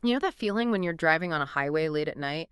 You know that feeling when you're driving on a highway late at night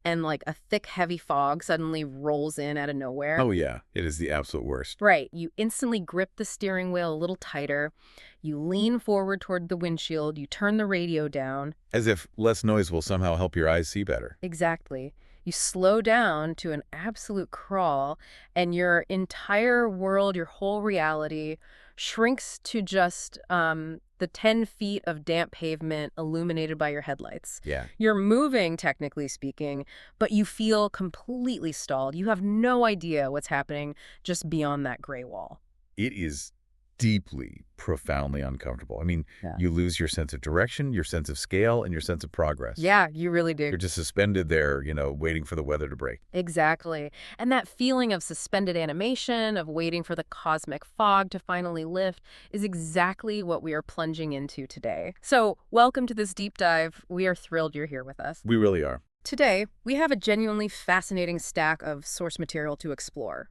and like a thick, heavy fog suddenly rolls in out of nowhere? Oh yeah, it is the absolute worst. Right. You instantly grip the steering wheel a little tighter. You lean forward toward the windshield. You turn the radio down. As if less noise will somehow help your eyes see better. Exactly. You slow down to an absolute crawl, and your entire world, your whole reality, shrinks to just the 10 feet of damp pavement illuminated by your headlights. Yeah, You're moving, technically speaking, but you feel completely stalled. You have no idea what's happening just beyond that gray wall. it is deeply, profoundly uncomfortable. I mean, Yeah. you lose your sense of direction, your sense of scale, and your sense of progress. Yeah, you really do. You're just suspended there, waiting for the weather to break. Exactly. And that feeling of suspended animation, of waiting for the cosmic fog to finally lift, is exactly what we are plunging into today. So, welcome to this deep dive. We are thrilled you're here with us. We really are. Today, we have a genuinely fascinating stack of source material to explore.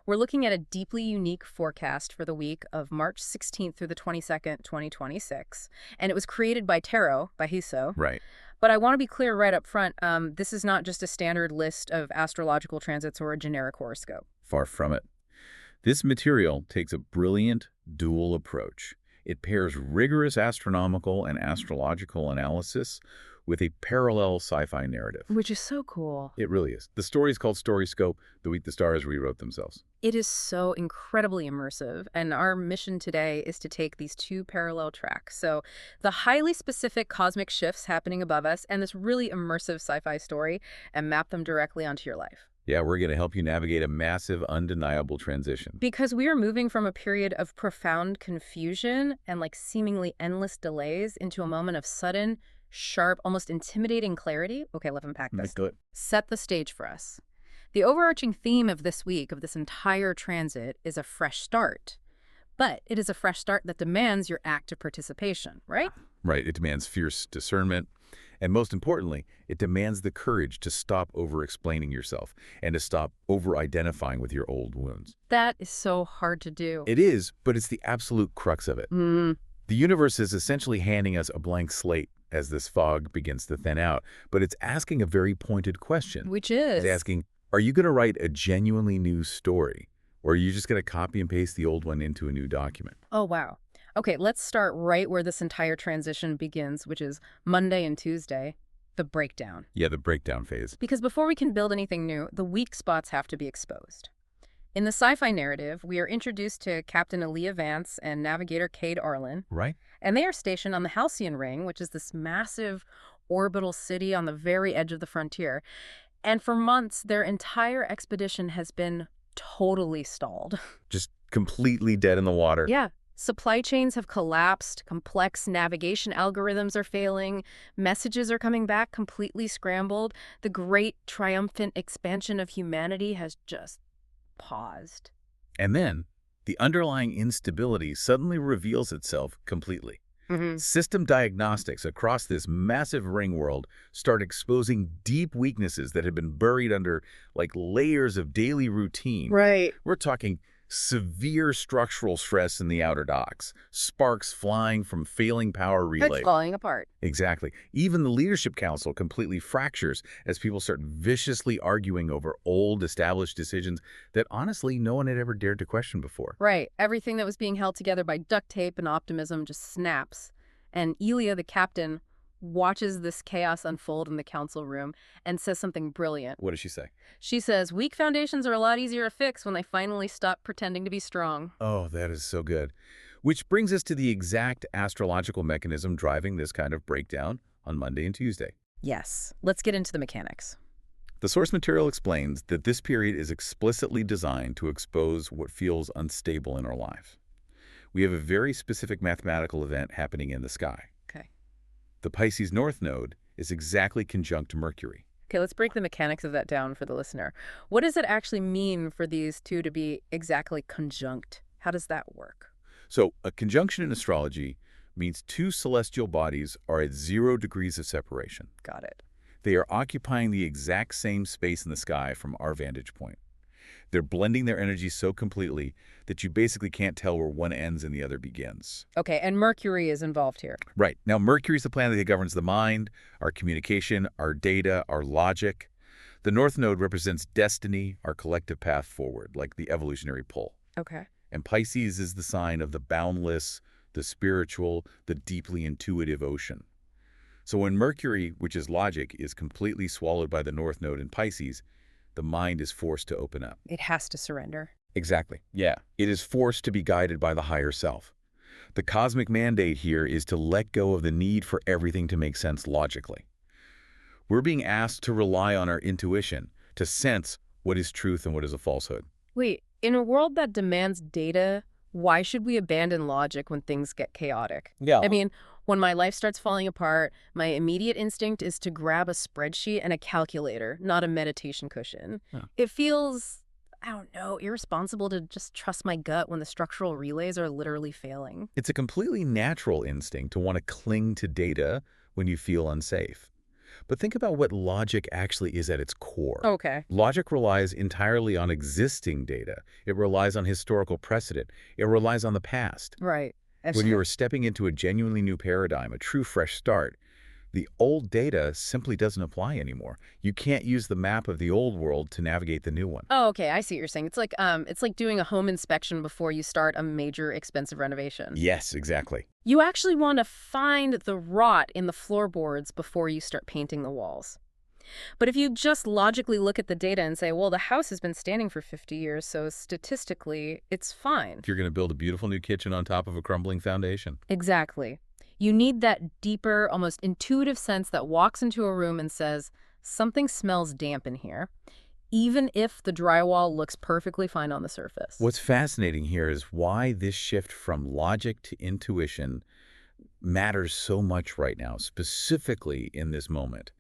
We're looking at a deeply unique forecast for the week of March 16th through the 22nd, 2026, and it was created by Tarot, by Hiso. Right. But I want to be clear right up front, this is not just a standard list of astrological transits or a generic horoscope. Far from it. This material takes a brilliant dual approach. It pairs rigorous astronomical and astrological analysis with a parallel sci-fi narrative. Which is so cool. It really is. The story is called StoryScope, the week the stars rewrote themselves. It is so incredibly immersive, and our mission today is to take these two parallel tracks. So the highly specific cosmic shifts happening above us and this really immersive sci-fi story and map them directly onto your life. Yeah, we're going to help you navigate a massive, undeniable transition. Because we are moving from a period of profound confusion and like seemingly endless delays into a moment of sudden, sharp, almost intimidating clarity. Okay, let's unpack this. Good. Set the stage for us. The overarching theme of this week, of this entire transit, is a fresh start. But it is a fresh start that demands your active participation, right? Right. It demands fierce discernment. And most importantly, it demands the courage to stop over-explaining yourself and to stop over-identifying with your old wounds. That is so hard to do. It is, but it's the absolute crux of it. The universe is essentially handing us a blank slate as this fog begins to thin out, but it's asking a very pointed question. Which is? It's asking, are you going to write a genuinely new story, or are you just going to copy and paste the old one into a new document? Oh, wow. Okay, let's start right where this entire transition begins, which is Monday and Tuesday, the breakdown. Yeah, the breakdown phase. Because before we can build anything new, the weak spots have to be exposed. In the sci-fi narrative, we are introduced to Captain Aaliyah Vance and navigator Cade Arlen, Right? and they are stationed on the Halcyon Ring, which is this massive orbital city on the very edge of the frontier. And for months, their entire expedition has been totally stalled. Just completely dead in the water. Yeah. Supply chains have collapsed, complex navigation algorithms are failing, messages are coming back completely scrambled. The great triumphant expansion of humanity has just paused. And then, the underlying instability suddenly reveals itself completely. System diagnostics across this massive ring world start exposing deep weaknesses that had been buried under like layers of daily routine. Right. We're talking severe structural stress in the outer docks, sparks flying from failing power It's relay. falling apart. Exactly. Even the leadership council completely fractures as people start viciously arguing over old established decisions that honestly no one had ever dared to question before. Right. Everything that was being held together by duct tape and optimism just snaps. And Elia, the captain, watches this chaos unfold in the council room and says something brilliant. What does she say? She says, weak foundations are a lot easier to fix when they finally stop pretending to be strong. Oh, that is so good. Which brings us to the exact astrological mechanism driving this kind of breakdown on Monday and Tuesday. Yes. Let's get into the mechanics. The source material explains that this period is explicitly designed to expose what feels unstable in our lives. We have a very specific mathematical event happening in the sky. Okay. The Pisces North Node is exactly conjunct Mercury. Okay, let's break the mechanics of that down for the listener. What does it actually mean for these two to be exactly conjunct? How does that work? So a conjunction in astrology means two celestial bodies are at 0 degrees of separation. Got it. They are occupying the exact same space in the sky from our vantage point. They're blending their energy so completely that you basically can't tell where one ends and the other begins. Okay, and Mercury is involved here. Right. Now, Mercury is the planet that governs the mind, our communication, our data, our logic. The North Node represents destiny, our collective path forward, like the evolutionary pull. Okay. And Pisces is the sign of the boundless, the spiritual, the deeply intuitive ocean. So when Mercury, which is logic, is completely swallowed by the North Node in Pisces, the mind is forced to open up. It has to surrender. Exactly. Yeah. It is forced to be guided by the higher self. The cosmic mandate here is to let go of the need for everything to make sense logically. We're being asked to rely on our intuition, to sense what is truth and what is a falsehood. Wait, in a world that demands data, why should we abandon logic when things get chaotic? Yeah. I mean, when my life starts falling apart, my immediate instinct is to grab a spreadsheet and a calculator, not a meditation cushion. Huh. It feels, I don't know, irresponsible to just trust my gut when the structural relays are literally failing. It's a completely natural instinct to want to cling to data when you feel unsafe. But think about what logic actually is at its core. Okay. Logic relies entirely on existing data. It relies on historical precedent. It relies on the past. Right. When you are stepping into a genuinely new paradigm, a true fresh start, the old data simply doesn't apply anymore. You can't use the map of the old world to navigate the new one. Oh, okay. I see what you're saying. It's like doing a home inspection before you start a major expensive renovation. Yes, exactly. You actually want to find the rot in the floorboards before you start painting the walls. But if you just logically look at the data and say, well, the house has been standing for 50 years, so statistically, it's fine. You're going to build a beautiful new kitchen on top of a crumbling foundation. Exactly. You need that deeper, almost intuitive sense that walks into a room and says, something smells damp in here, even if the drywall looks perfectly fine on the surface. What's fascinating here is why this shift from logic to intuition matters so much right now, specifically in this moment.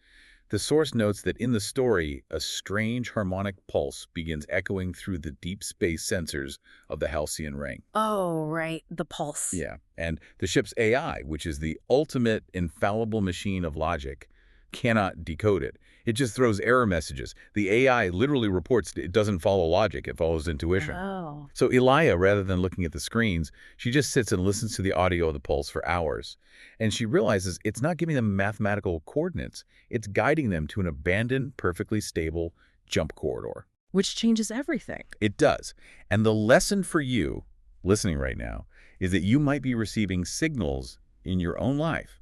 The source notes that in the story, a strange harmonic pulse begins echoing through the deep space sensors of the Halcyon Ring. Oh, right, the pulse. Yeah, and the ship's AI, which is the ultimate infallible machine of logic, cannot decode it. It just throws error messages. The AI literally reports it doesn't follow logic, it follows intuition. Oh. So Elia, rather than looking at the screens, she just sits and listens to the audio of the pulse for hours. And she realizes it's not giving them mathematical coordinates. It's guiding them to an abandoned, perfectly stable jump corridor. Which changes everything. It does. And the lesson for you, listening right now, is that you might be receiving signals in your own life.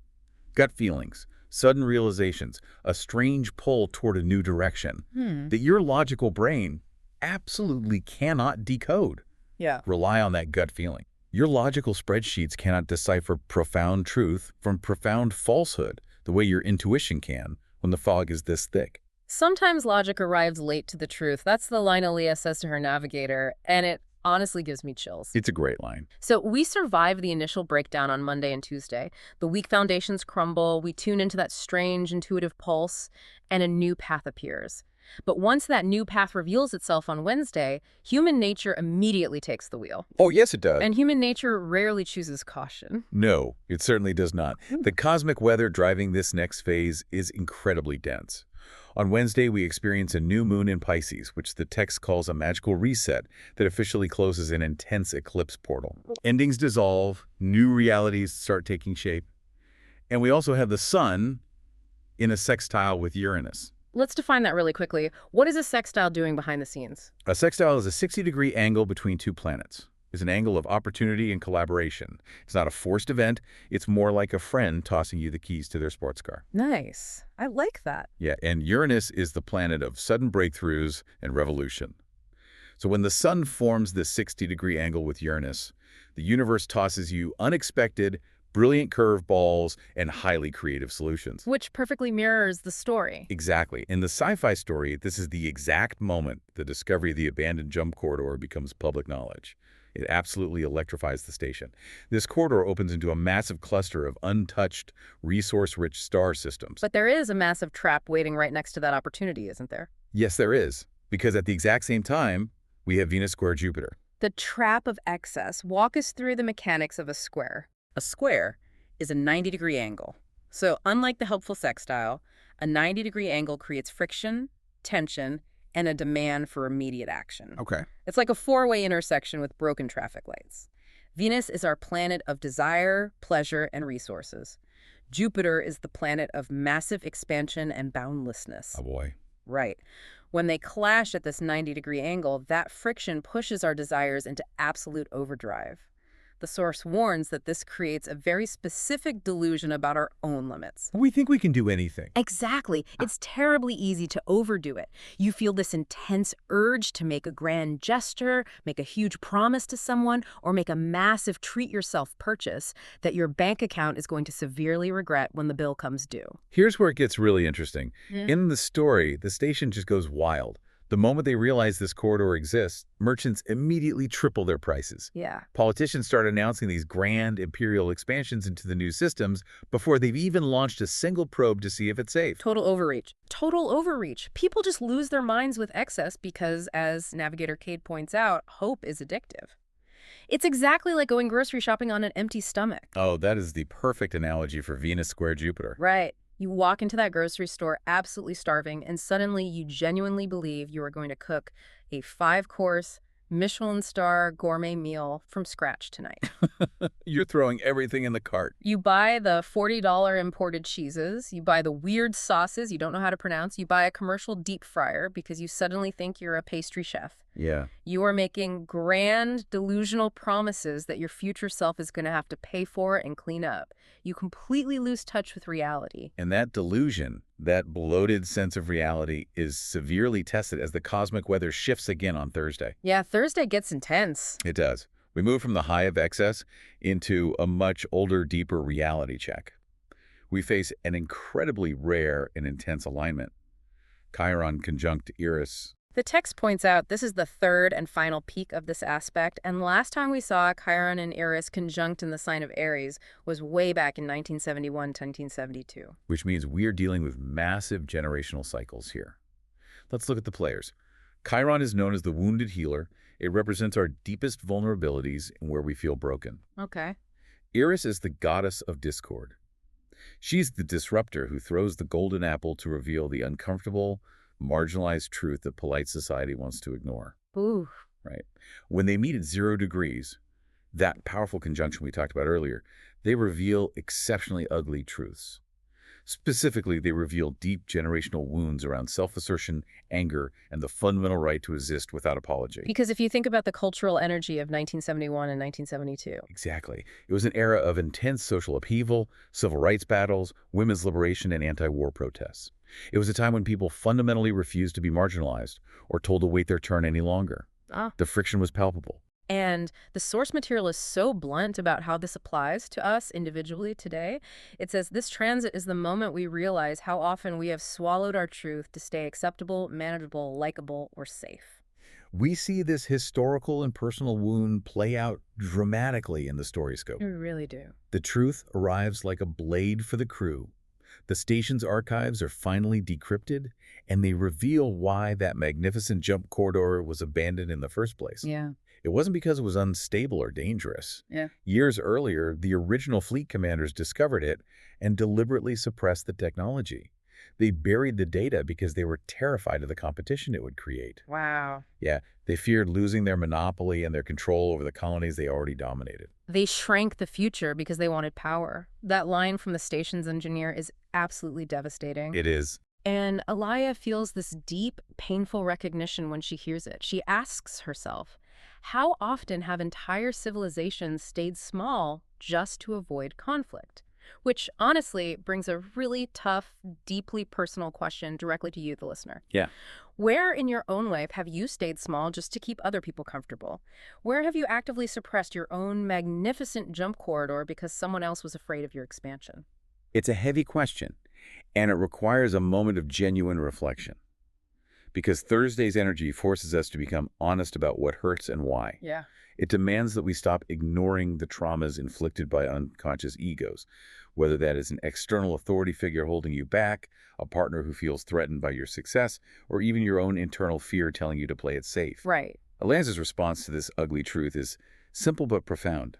Gut feelings, sudden realizations, a strange pull toward a new direction that your logical brain absolutely cannot decode. Yeah. Rely on that gut feeling. Your logical spreadsheets cannot decipher profound truth from profound falsehood the way your intuition can when the fog is this thick. Sometimes logic arrives late to the truth. That's the line Aaliyah says to her navigator, and it honestly gives me chills. It's a great line. So we survive the initial breakdown on Monday and Tuesday. The weak foundations crumble, we tune into that strange intuitive pulse, and a new path appears. But once that new path reveals itself on Wednesday, human nature immediately takes the wheel. Oh, yes, it does. And human nature rarely chooses caution. No, it certainly does not. The cosmic weather driving this next phase is incredibly dense. On Wednesday, we experience a new moon in Pisces, which the text calls a magical reset that officially closes an intense eclipse portal. Endings dissolve, new realities start taking shape. And we also have the sun in a sextile with Uranus. Let's define that really quickly. What is a sextile doing behind the scenes? A sextile is a 60-degree angle between two planets. It's an angle of opportunity and collaboration. It's not a forced event. It's more like a friend tossing you the keys to their sports car. Nice. I like that. Yeah, and Uranus is the planet of sudden breakthroughs and revolution. So when the sun forms this 60-degree angle with Uranus, the universe tosses you unexpected, brilliant curveballs and highly creative solutions. Which perfectly mirrors the story. Exactly. In the sci-fi story, this is the exact moment the discovery of the abandoned jump corridor becomes public knowledge. It absolutely electrifies the station. This corridor opens into a massive cluster of untouched, resource-rich star systems. But there is a massive trap waiting right next to that opportunity, isn't there? Yes, there is. Because at the exact same time, we have Venus square Jupiter. The trap of excess. Walk us through the mechanics of a square. A square is a 90-degree angle. So unlike the helpful sextile, a 90-degree angle creates friction, tension, and a demand for immediate action. Okay. It's like a four-way intersection with broken traffic lights. Venus is our planet of desire, pleasure, and resources. Jupiter is the planet of massive expansion and boundlessness. Oh boy. Right. When they clash at this 90-degree angle, that friction pushes our desires into absolute overdrive. The source warns that this creates a very specific delusion about our own limits. We think we can do anything. Exactly. It's terribly easy to overdo it. You feel this intense urge to make a grand gesture, make a huge promise to someone, or make a massive treat-yourself purchase that your bank account is going to severely regret when the bill comes due. Here's where it gets really interesting. Yeah. In the story, the station just goes wild. The moment they realize this corridor exists, merchants immediately triple their prices. Yeah. Politicians start announcing these grand imperial expansions into the new systems before they've even launched a single probe to see if it's safe. Total overreach. Total overreach. People just lose their minds with excess because, as Navigator Cade points out, hope is addictive. It's exactly like going grocery shopping on an empty stomach. Oh, that is the perfect analogy for Venus square Jupiter. Right. You walk into that grocery store absolutely starving, and suddenly you genuinely believe you are going to cook a 5-course, Michelin-star gourmet meal from scratch tonight. You're throwing everything in the cart. You buy the $40 imported cheeses, you buy the weird sauces you don't know how to pronounce, you buy a commercial deep fryer because you suddenly think you're a pastry chef. Yeah. You are making grand, delusional promises that your future self is going to have to pay for and clean up. You completely lose touch with reality. And that delusion, that bloated sense of reality, is severely tested as the cosmic weather shifts again on Thursday. Yeah, Thursday gets intense. It does. We move from the high of excess into a much older, deeper reality check. We face an incredibly rare and intense alignment. Chiron conjunct Eris. The text points out this is the third and final peak of this aspect, and last time we saw Chiron and Aries conjunct in the sign of Aries was way back in 1971 to 1972. Which means we're dealing with massive generational cycles here. Let's look at the players. Chiron is known as the wounded healer. It represents our deepest vulnerabilities and where we feel broken. Okay. Eris is the goddess of discord. She's the disruptor who throws the golden apple to reveal the uncomfortable, marginalized truth that polite society wants to ignore. Ooh. Right? When they meet at 0 degrees, that powerful conjunction we talked about earlier, they reveal exceptionally ugly truths. Specifically, they reveal deep generational wounds around self-assertion, anger, and the fundamental right to exist without apology. Because if you think about the cultural energy of 1971 and 1972. Exactly. It was an era of intense social upheaval, civil rights battles, women's liberation, and anti-war protests. It was a time when people fundamentally refused to be marginalized or told to wait their turn any longer. The friction was palpable. And the source material is so blunt about how this applies to us individually today. It says, this transit is the moment we realize how often we have swallowed our truth to stay acceptable, manageable, likable, or safe. We see this historical and personal wound play out dramatically in the StoryScope. We really do. The truth arrives like a blade for the crew. The station's archives are finally decrypted, and they reveal why that magnificent jump corridor was abandoned in the first place. Yeah. It wasn't because it was unstable or dangerous. Yeah. Years earlier, the original fleet commanders discovered it and deliberately suppressed the technology. They buried the data because they were terrified of the competition it would create. Wow. Yeah, they feared losing their monopoly and their control over the colonies they already dominated. They shrank the future because they wanted power. That line from the station's engineer is absolutely devastating. It is. And Alaya feels this deep, painful recognition when she hears it. She asks herself, how often have entire civilizations stayed small just to avoid conflict? Which, honestly, brings a really tough, deeply personal question directly to you, the listener. Yeah. Where in your own life have you stayed small just to keep other people comfortable? Where have you actively suppressed your own magnificent jump corridor because someone else was afraid of your expansion? It's a heavy question, and it requires a moment of genuine reflection. Because Thursday's energy forces us to become honest about what hurts and why. Yeah. It demands that we stop ignoring the traumas inflicted by unconscious egos, whether that is an external authority figure holding you back, a partner who feels threatened by your success, or even your own internal fear telling you to play it safe. Right. Alaya's response to this ugly truth is simple but profound.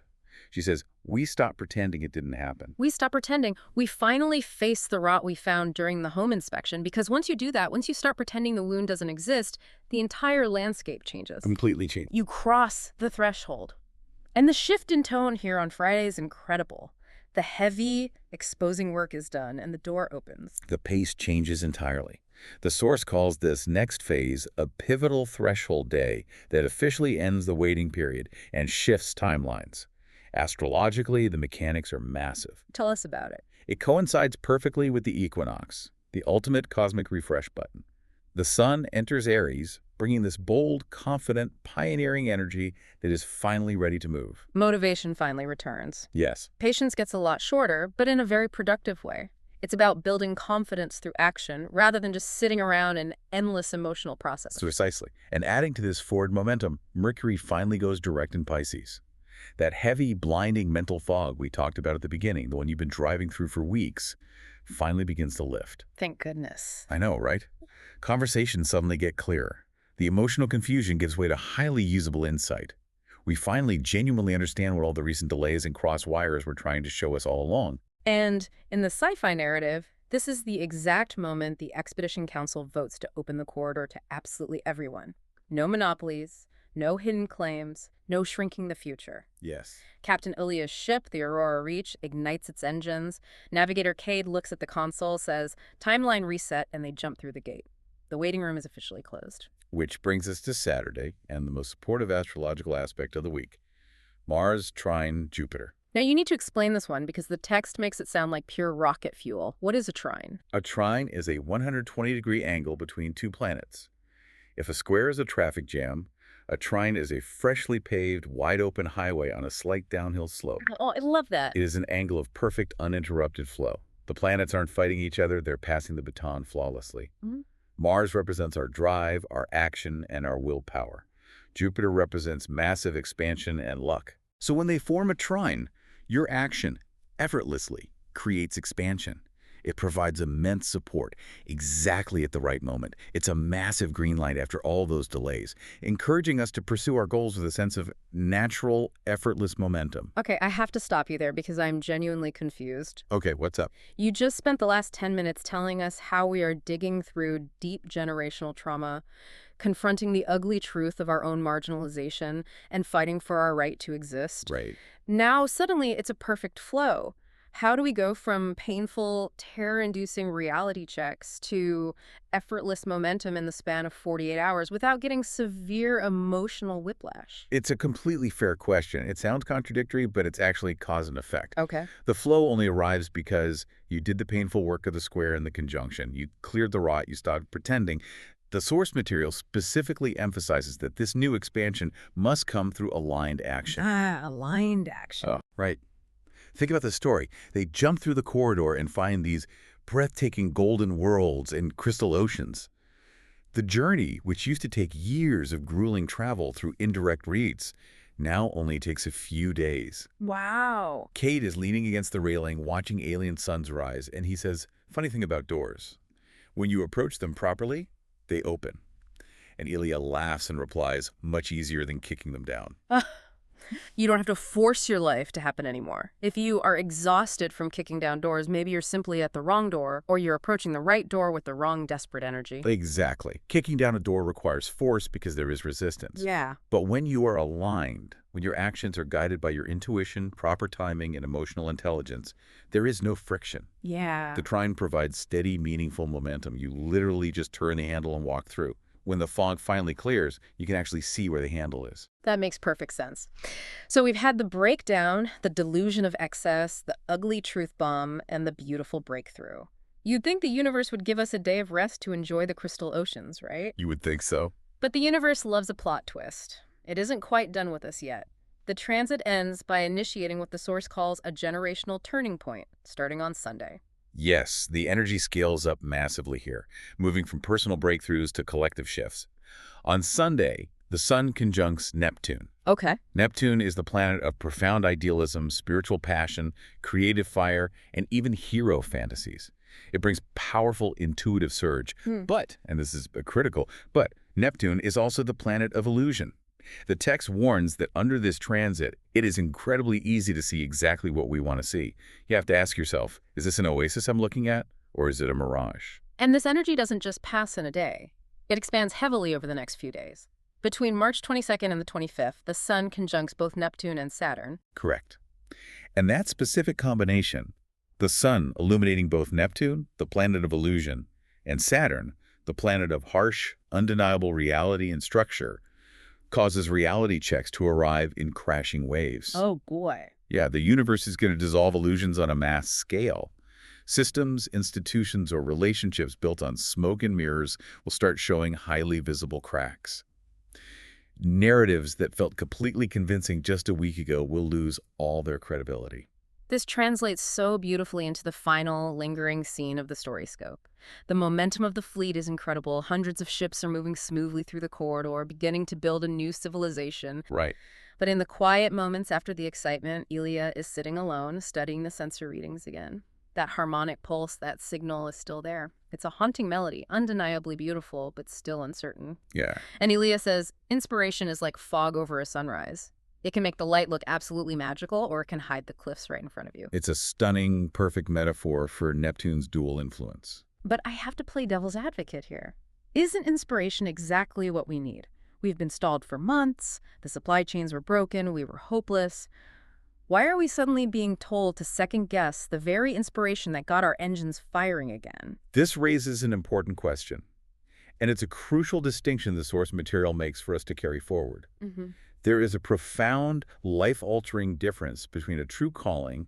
She says, We stop pretending it didn't happen. We stop pretending. We finally face the rot we found during the home inspection, because once you do that, once you start pretending the wound doesn't exist, the entire landscape changes. Completely changed. You cross the threshold. And the shift in tone here on Friday is incredible. The heavy, exposing work is done, and the door opens. The pace changes entirely. The source calls this next phase a pivotal threshold day that officially ends the waiting period and shifts timelines. Astrologically, the mechanics are massive. Tell us about it. It coincides perfectly with the equinox, the ultimate cosmic refresh button. The sun enters Aries, bringing this bold, confident, pioneering energy that is finally ready to move. Motivation finally returns. Yes. Patience gets a lot shorter, but in a very productive way. It's about building confidence through action rather than just sitting around in endless emotional processes. Precisely. And adding to this forward momentum, Mercury finally goes direct in Pisces. That heavy, blinding mental fog we talked about at the beginning, the one you've been driving through for weeks, finally begins to lift. Thank goodness. I know, right? Conversations suddenly get clearer. The emotional confusion gives way to highly usable insight. We finally genuinely understand what all the recent delays and cross wires were trying to show us all along. And in the sci-fi narrative, this is the exact moment the Expedition Council votes to open the corridor to absolutely everyone. No monopolies, no hidden claims, no shrinking the future. Yes. Captain Ilya's ship, the Aurora Reach, ignites its engines. Navigator Cade looks at the console, says, "Timeline reset," and they jump through the gate. The waiting room is officially closed. Which brings us to Saturday and the most supportive astrological aspect of the week. Mars trine Jupiter. Now, you need to explain this one because the text makes it sound like pure rocket fuel. What is a trine? A trine is a 120-degree angle between two planets. If a square is a traffic jam, a trine is a freshly paved, wide-open highway on a slight downhill slope. Oh, I love that. It is an angle of perfect, uninterrupted flow. The planets aren't fighting each other, they're passing the baton flawlessly. Mm-hmm. Mars represents our drive, our action, and our willpower. Jupiter represents massive expansion and luck. So when they form a trine, your action effortlessly creates expansion. It provides immense support exactly at the right moment. It's a massive green light after all those delays, encouraging us to pursue our goals with a sense of natural, effortless momentum. Okay, I have to stop you there because I'm genuinely confused. Okay, what's up? You just spent the last 10 minutes telling us how we are digging through deep generational trauma, confronting the ugly truth of our own marginalization, and fighting for our right to exist. Right. Now, suddenly, it's a perfect flow. How do we go from painful, terror-inducing reality checks to effortless momentum in the span of 48 hours without getting severe emotional whiplash? It's a completely fair question. It sounds contradictory, but it's actually cause and effect. Okay. The flow only arrives because you did the painful work of the square and the conjunction. You cleared the rot. You stopped pretending. The source material specifically emphasizes that this new expansion must come through aligned action. Aligned action. Oh, right. Think about the story. They jump through the corridor and find these breathtaking golden worlds and crystal oceans. The journey, which used to take years of grueling travel through indirect reads, now only takes a few days. Wow. Cade is leaning against the railing, watching alien suns rise, and he says, funny thing about doors. When you approach them properly, they open. And Ilya laughs and replies, much easier than kicking them down. You don't have to force your life to happen anymore. If you are exhausted from kicking down doors, maybe you're simply at the wrong door, or you're approaching the right door with the wrong desperate energy. Exactly. Kicking down a door requires force because there is resistance. Yeah. But when you are aligned, when your actions are guided by your intuition, proper timing, and emotional intelligence, there is no friction. Yeah. The trine provides steady, meaningful momentum. You literally just turn the handle and walk through. When the fog finally clears, you can actually see where the handle is. That makes perfect sense. So we've had the breakdown, the delusion of excess, the ugly truth bomb, and the beautiful breakthrough. You'd think the universe would give us a day of rest to enjoy the crystal oceans, right? You would think so. But the universe loves a plot twist. It isn't quite done with us yet. The transit ends by initiating what the source calls a generational turning point, starting on Sunday. Yes, the energy scales up massively here, moving from personal breakthroughs to collective shifts. On Sunday, the sun conjuncts Neptune. Okay. Neptune is the planet of profound idealism, spiritual passion, creative fire, and even hero fantasies. It brings powerful intuitive surge. But, and this is critical, but Neptune is also the planet of illusion. The text warns that under this transit, it is incredibly easy to see exactly what we want to see. You have to ask yourself, is this an oasis I'm looking at, or is it a mirage? And this energy doesn't just pass in a day. It expands heavily over the next few days. Between March 22nd and the 25th, the Sun conjuncts both Neptune and Saturn. Correct. And that specific combination, the Sun illuminating both Neptune, the planet of illusion, and Saturn, the planet of harsh, undeniable reality and structure, causes reality checks to arrive in crashing waves. Oh, boy. Yeah, the universe is going to dissolve illusions on a mass scale. Systems, institutions, or relationships built on smoke and mirrors will start showing highly visible cracks. Narratives that felt completely convincing just a week ago will lose all their credibility. This translates so beautifully into the final, lingering scene of the StoryScope. The momentum of the fleet is incredible. Hundreds of ships are moving smoothly through the corridor, beginning to build a new civilization. Right. But in the quiet moments after the excitement, Elia is sitting alone, studying the sensor readings again. That harmonic pulse, that signal is still there. It's a haunting melody, undeniably beautiful, but still uncertain. Yeah. And Elia says, inspiration is like fog over a sunrise. It can make the light look absolutely magical, or it can hide the cliffs right in front of you. It's a stunning, perfect metaphor for Neptune's dual influence. But I have to play devil's advocate here. Isn't inspiration exactly what we need? We've been stalled for months, the supply chains were broken, we were hopeless. Why are we suddenly being told to second-guess the very inspiration that got our engines firing again? This raises an important question, and it's a crucial distinction the source material makes for us to carry forward. There is a profound, life-altering difference between a true calling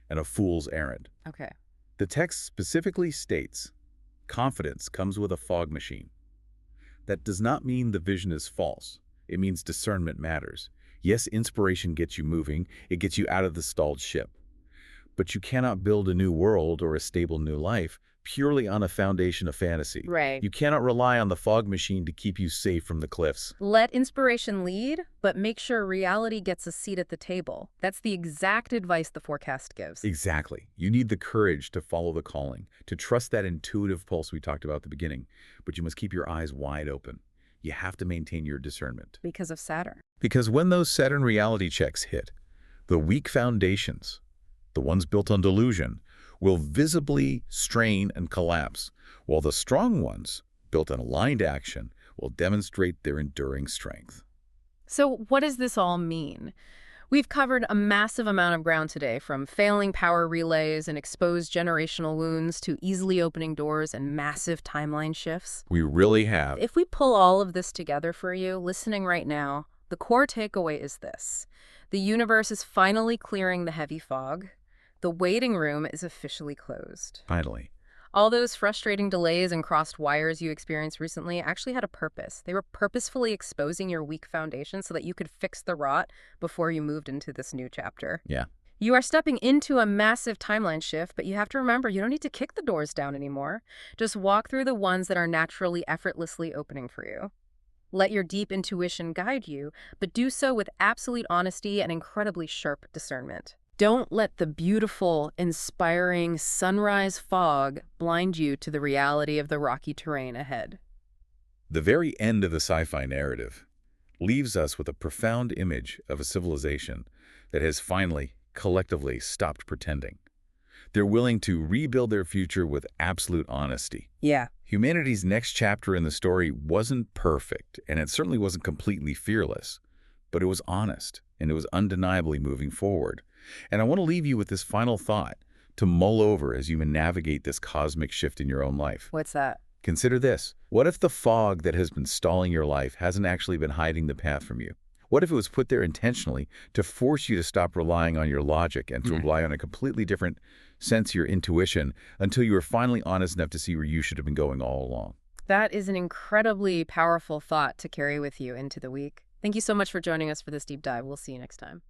and a fool's errand. Okay. The text specifically states, confidence comes with a fog machine. That does not mean the vision is false. It means discernment matters. Yes, inspiration gets you moving. It gets you out of the stalled ship. But you cannot build a new world or a stable new life purely on a foundation of fantasy. Right. You cannot rely on the fog machine to keep you safe from the cliffs. Let inspiration lead, but make sure reality gets a seat at the table. That's the exact advice the forecast gives. Exactly. You need the courage to follow the calling, to trust that intuitive pulse we talked about at the beginning. But you must keep your eyes wide open. You have to maintain your discernment. Because of Saturn. Because when those Saturn reality checks hit, the weak foundations, the ones built on delusion, will visibly strain and collapse, while the strong ones, built on aligned action, will demonstrate their enduring strength. So what does this all mean? We've covered a massive amount of ground today, from failing power relays and exposed generational wounds to easily opening doors and massive timeline shifts. We really have. If we pull all of this together for you, listening right now, the core takeaway is this. The universe is finally clearing the heavy fog. The waiting room is officially closed. Finally. All those frustrating delays and crossed wires you experienced recently actually had a purpose. They were purposefully exposing your weak foundation so that you could fix the rot before you moved into this new chapter. Yeah. You are stepping into a massive timeline shift, but you have to remember you don't need to kick the doors down anymore. Just walk through the ones that are naturally, effortlessly opening for you. Let your deep intuition guide you, but do so with absolute honesty and incredibly sharp discernment. Don't let the beautiful, inspiring sunrise fog blind you to the reality of the rocky terrain ahead. The very end of the sci-fi narrative leaves us with a profound image of a civilization that has finally, collectively stopped pretending. They're willing to rebuild their future with absolute honesty. Yeah. Humanity's next chapter in the story wasn't perfect, and it certainly wasn't completely fearless, but it was honest, and it was undeniably moving forward. And I want to leave you with this final thought to mull over as you navigate this cosmic shift in your own life. What's that? Consider this. What if the fog that has been stalling your life hasn't actually been hiding the path from you? What if it was put there intentionally to force you to stop relying on your logic and to rely on a completely different sense of your intuition until you were finally honest enough to see where you should have been going all along? That is an incredibly powerful thought to carry with you into the week. Thank you so much for joining us for this deep dive. We'll see you next time.